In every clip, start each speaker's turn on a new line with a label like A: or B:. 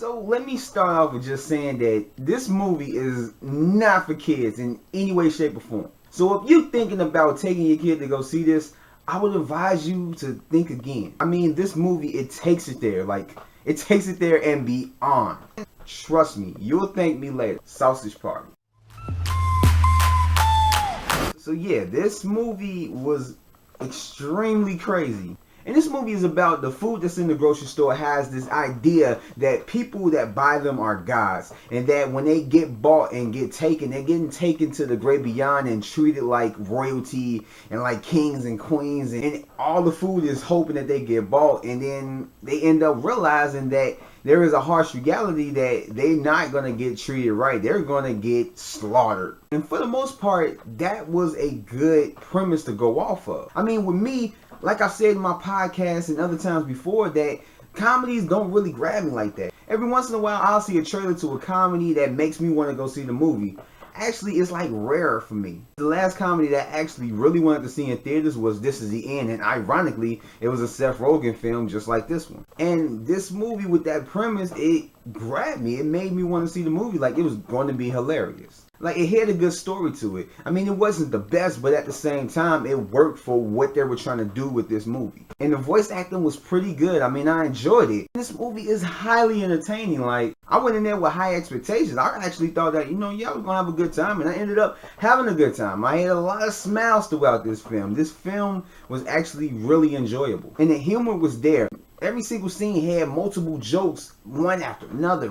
A: So let me start off with just saying that this movie is not for kids in any way, shape, or form. So if you're thinking about taking your kid to go see this, I would advise you to think again. I mean, this movie, it takes it there. Like, it takes it there and beyond. Trust me, you'll thank me later. Sausage Party. So yeah, this movie was extremely crazy. And this movie is about the food that's in the grocery store has this idea that people that buy them are gods. And that when they get bought and get taken, they're getting taken to the great beyond and treated like royalty and like kings and queens. And all the food is hoping that they get bought. And then they end up realizing that there is a harsh reality that they're not going to get treated right. They're going to get slaughtered. And for the most part, that was a good premise to go off of. I mean, with me, like I said in my podcast and other times before, that comedies don't really grab me like that. Every once in a while, I'll see a trailer to a comedy that makes me want to go see the movie. Actually, it's like rare for me. The last comedy that I actually really wanted to see in theaters was This Is the End, and ironically, it was a Seth Rogen film just like this one. And this movie with that premise, it grabbed me. It made me want to see the movie like it was going to be hilarious. Like, it had a good story to it. I mean, it wasn't the best, but at the same time, it worked for what they were trying to do with this movie. And the voice acting was pretty good. I mean, I enjoyed it. This movie is highly entertaining. Like, I went in there with high expectations. I actually thought that, I was going to have a good time, and I ended up having a good time. I had a lot of smiles throughout this film. This film was actually really enjoyable. And the humor was there. Every single scene had multiple jokes, one after another,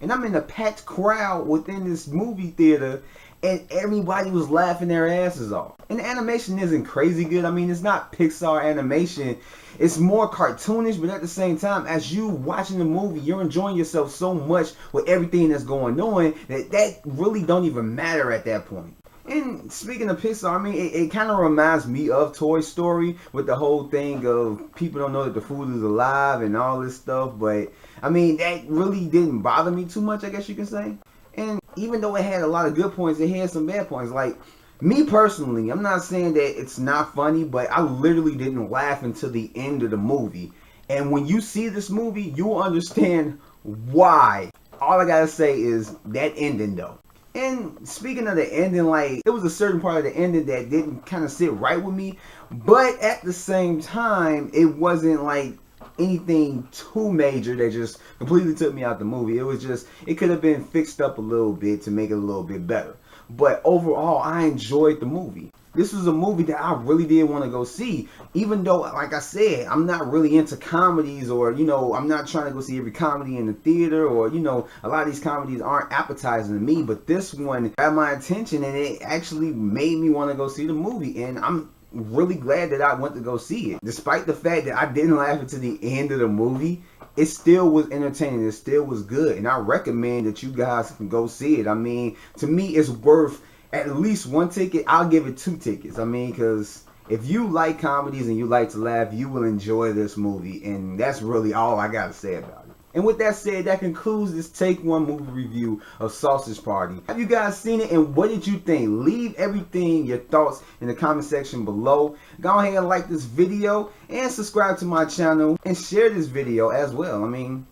A: and I'm in a packed crowd within this movie theater, and everybody was laughing their asses off. And the animation isn't crazy good. I mean, it's not Pixar animation. It's more cartoonish, but at the same time, as you watching the movie, you're enjoying yourself so much with everything that's going on that really don't even matter at that point. And speaking of Pixar, I mean, it kind of reminds me of Toy Story with the whole thing of people don't know that the food is alive and all this stuff. But, I mean, that really didn't bother me too much, I guess you can say. And even though it had a lot of good points, it had some bad points. Like, me personally, I'm not saying that it's not funny, but I literally didn't laugh until the end of the movie. And when you see this movie, you'll understand why. All I gotta say is that ending, though. And speaking of the ending, like, there was a certain part of the ending that didn't kind of sit right with me. But at the same time, it wasn't like anything too major that just completely took me out the movie. It was just, it could have been fixed up a little bit to make it a little bit better. But overall, I enjoyed the movie. This was a movie that I really did want to go see. Even though, like I said, I'm not really into comedies, or, I'm not trying to go see every comedy in the theater, or, a lot of these comedies aren't appetizing to me. But this one got my attention, and it actually made me want to go see the movie. And I'm really glad that I went to go see it. Despite the fact that I didn't laugh until the end of the movie, it still was entertaining. It still was good. And I recommend that you guys can go see it. I mean, to me, it's worth at least one ticket. I'll give it 2 tickets. I mean, because if you like comedies and you like to laugh, you will enjoy this movie. And that's really all I got to say about it. And with that said, that concludes this Take One movie review of Sausage Party. Have you guys seen it, and what did you think? Leave everything, your thoughts, in the comment section below. Go ahead and like this video and subscribe to my channel and share this video as well. I mean,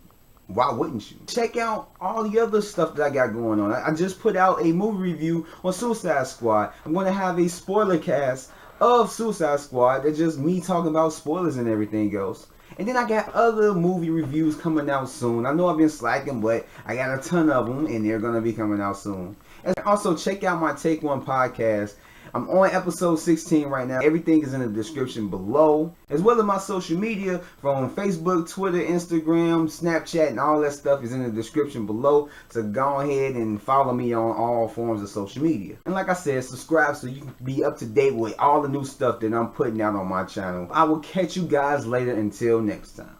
A: why wouldn't you? Check out all the other stuff that I got going on. I just put out a movie review on Suicide Squad. I'm going to have a spoiler cast of Suicide Squad. That's just me talking about spoilers and everything else. And then I got other movie reviews coming out soon. I know I've been slacking, but I got a ton of them, and they're going to be coming out soon. And also, check out my Take One podcast. I'm on episode 16 right now. Everything is in the description below, as well as my social media from Facebook, Twitter, Instagram, Snapchat, and all that stuff is in the description below. So go ahead and follow me on all forms of social media. And like I said, subscribe so you can be up to date with all the new stuff that I'm putting out on my channel. I will catch you guys later. Until next time.